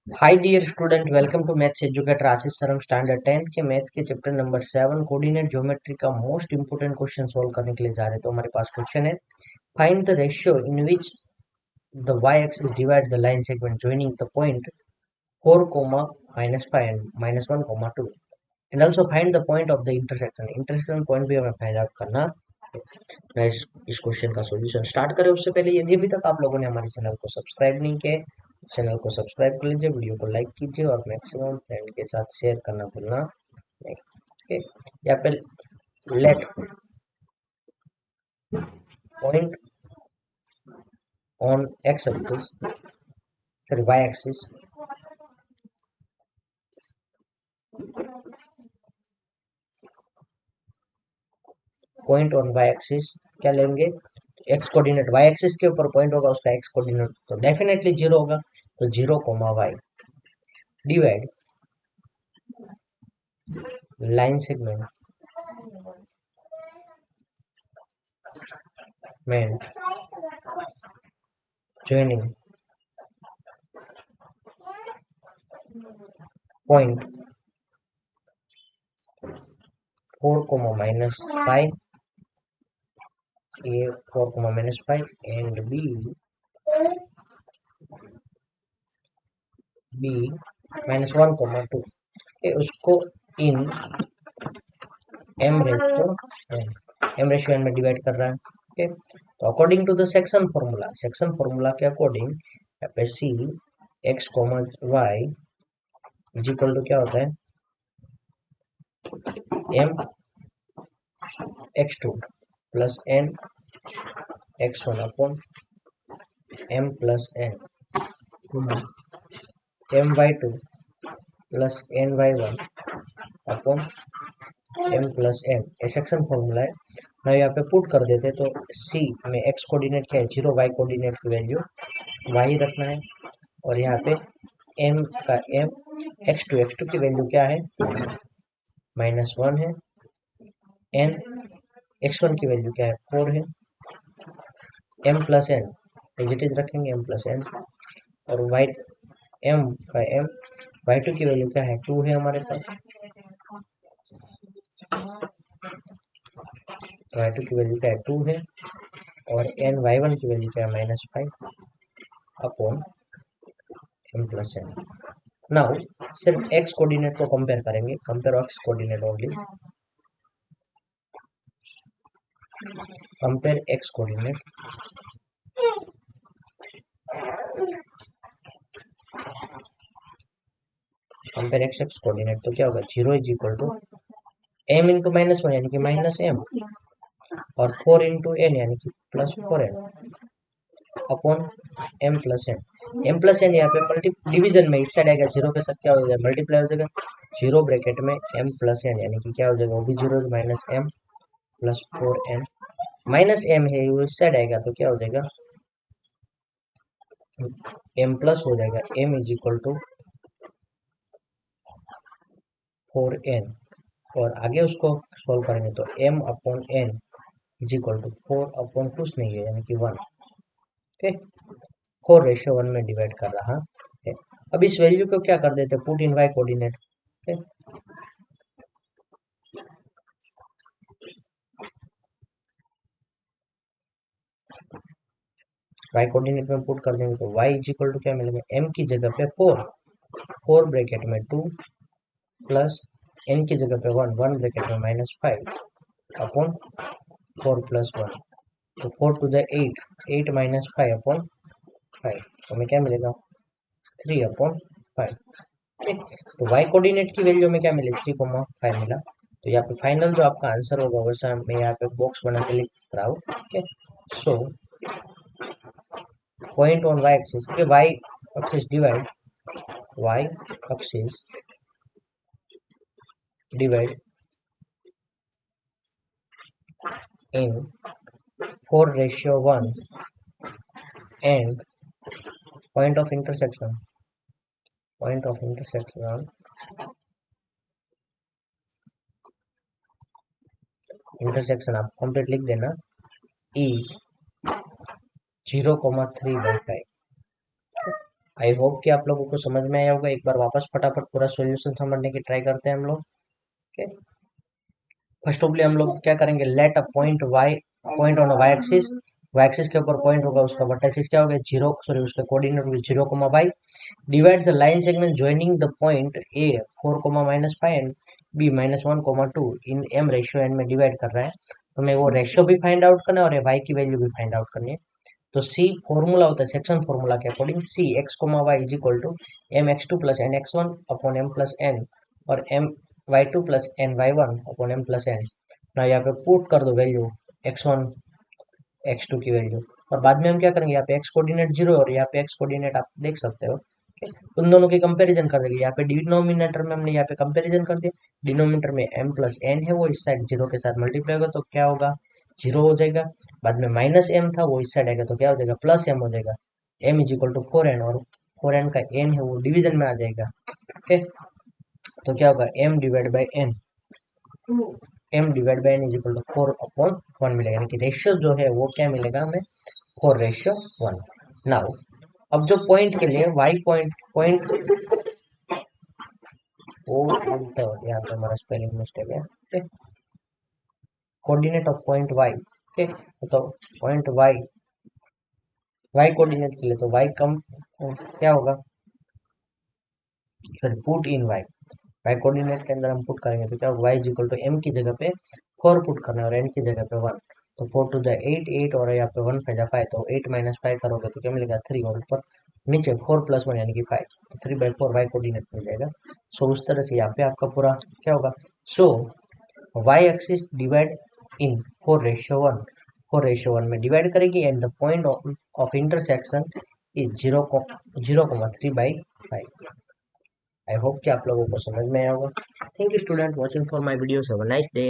Hi dear student, welcome to maths educator Ashish sir. हम standard 10th के maths के chapter number 7 coordinate geometry का most important question solve करने के लिए जा रहे हैं। तो हमारे पास क्वेश्चन है, find the ratio in which the y axis divide the line segment joining the point 4 -5 and -1 2 and also find the point of the intersection point भी हमें फाइंड आउट करना है। मैं इस क्वेश्चन का सॉल्यूशन स्टार्ट करें उससे पहले यदि अभी तक आप लोगों ने हमारे चैनल को सब्सक्राइब नहीं किया, चैनल को सब्सक्राइब कर लीजिए, वीडियो को लाइक कीजिए और मैक्सिमम फ्रेंड के साथ शेयर करना भूलना नहीं। ओके, यहाँ पे let point on x axis, sorry y axis, point on y axis क्या लेंगे, एक्स कोऑर्डिनेट। वाई एक्सिस के ऊपर पॉइंट होगा, उसका एक्स कोऑर्डिनेट तो डेफिनेटली जीरो होगा, तो 0, y डिवाइड लाइन सेगमेंट में joining point 4, -5, a 4, -5 and b -1, 2 के उसको इन एम रेशियो एन में डिवाइड कर रहा है। ओके, तो according to the section formula के अकॉर्डिंग यहाँ पे C X Y is equal to क्या होता है, M X two plus N X one upon M plus N M Y two plus N Y one upon M plus N. ये section formula है ना, यहाँ पे पुट कर देते तो सी में एक्स कोऑर्डिनेट क्या है 0, वाई कोऑर्डिनेट की वैल्यू वाई रखना है और यहाँ पे एम का एम एक्स टू की वैल्यू क्या है -1 है, एन x1 की वैल्यू क्या है 4 है, m plus n as it is रखेंगे m प्लस एन और वाई m का m y2 की वैल्यू क्या है 2 है हमारे पास, y2 की वैल्यू क्या है 2 है और n y1 की वैल्यू क्या है -5 upon m plus n. Now सिर्फ x कोऑर्डिनेट को कंपेयर करेंगे, compare x coordinate only, compare x coordinate, compare x coordinate तो क्या होगा 0 is equal to m into -1 यानी कि -m और 4 इंटू एन यानी कि +4n upon m plus N यहाँ पे मल्टी डिवीजन में इस साइड आएगा, जीरो के साथ क्या हो जाएगा मल्टीप्लाई हो जाएगा, जीरो ब्रैकेट में m प्लस एन यानी कि क्या हो जाएगा वो भी zero -m plus 4n -m है वो इस साइड आएगा तो क्या हो जाएगा m प्लस हो जाएगा, m is equal to 4n और आगे उसको सॉल्व करेंगे तो m upon n is equal to 4 upon कुछ नहीं है यानी कि 1। ओके, 4:1 में डिवाइड कर रहा है। अब इस वैल्यू को क्या कर देते हैं, put in y coordinate. Okay, y coordinate में पुट कर देंगे तो y इज इक्वल टू क्या मिलेगा, m की जगह पे 4 ब्रैकेट में 2 प्लस n की जगह पे 1 ब्रैकेट में -5 अपॉन 4 प्लस 1 तो 4 टू द 8 -5 अपॉन 5 तो हमें क्या मिलेगा 3 अपॉन 5। तो y कोऑर्डिनेट की वैल्यू में क्या मिले 3,5 मिला। तो यहाँ पे फाइनल जो आपका आंसर होगा वैसा मैं यहाँ पे बॉक्स बना के लिख रहा हूँ। Okay, so point on y axis, y axis divide y axis divide in 4:1 and point of intersection आप कंप्लीट लिख देना इज 0,3/5। आई होप कि आप लोगों को समझ में आया होगा। एक बार वापस फटाफट पूरा सॉल्यूशन समझने की ट्राई करते हैं हम लोग। ओके, फर्स्ट ऑफली हम लोग क्या करेंगे, let a point y, point on y axis के ऊपर पॉइंट होगा, उसका वर्टेक्सिस क्या होगा, जीरो, सॉरी उसका कोऑर्डिनेट होगा 0, divide the line segment joining the point A 4, -5 and B -1, 2 in M ratio N में डिवाइड कर रहा है। तो मैं वो रेशियो भी फाइंड आउट करना है और वाई की वैल्यू भी फाइंड आउट करनी है। तो सी फॉर्मूला होता है सेक्शन फॉर्मूला के according, C X comma Y is equal to M X two plus N X one upon M plus N और M Y two plus N Y one upon M plus N. ना यहाँ पे put कर दो value X one X two की value, और बाद में हम क्या करेंगे, यहाँ पे एक्स कोऑर्डिनेट जीरो और यहाँ पे एक्स कोऑर्डिनेट आप देख सकते हो। उन दोनों की कंपैरिजन कर देंगे। यहाँ पे डिनोमिनेटर में हमने यहाँ पे कंपैरिजन कर दिया, डिनोमिनेटर में m प्लस एन है वो इस साइड जीरो के साथ मल्टीप्लाई होगा तो क्या होगा, जीरो हो जाएगा। बाद में माइनस एम था वो इस साइड आएगा तो क्या हो जाएगा, प्लस एम हो जाएगा। m is equal to 4n और 4n का n है वो डिवीजन में आ जाएगा। ओके, तो क्या होगा, m divide by n is equal to 4/1 मिलेगा, यानी कि रेशियो जो है वो क्या मिलेगा हमें, 4:1। नाउ अब जो पॉइंट के लिए y पॉइंट पॉइंट वो उल्टा हो गया, यहाँ पे हमारा स्पेलिंग मिस्टेक है। ठीक, कोऑर्डिनेट ऑफ पॉइंट y। ठीक, तो पॉइंट y कोऑर्डिनेट के लिए तो y कम क्या होगा, sorry put in y coordinate के अंदर हम पुट करेंगे तो क्या होगा, y is equal to m की जगह पे 4 पुट करना है और n की जगह पे 1। तो 4 टू द 8 8 और यहाँ पे 1 5 5, तो 8 - 5 करोगे तो क्या मिलेगा 3 और ऊपर नीचे 4 + 1 यानी कि 5, तो 3/4 y कोऑर्डिनेट मिल जाएगा। सो उस तरह से यहाँ पे आपका पूरा क्या होगा, सो y एक्सिस डिवाइड इन 4:1, 4:1 में डिवाइड करेगी and the point of intersection is 0,3/5। I hope कि आप लोगों को समझ में आया होगा। Thank you student watching for my videos, have a nice day.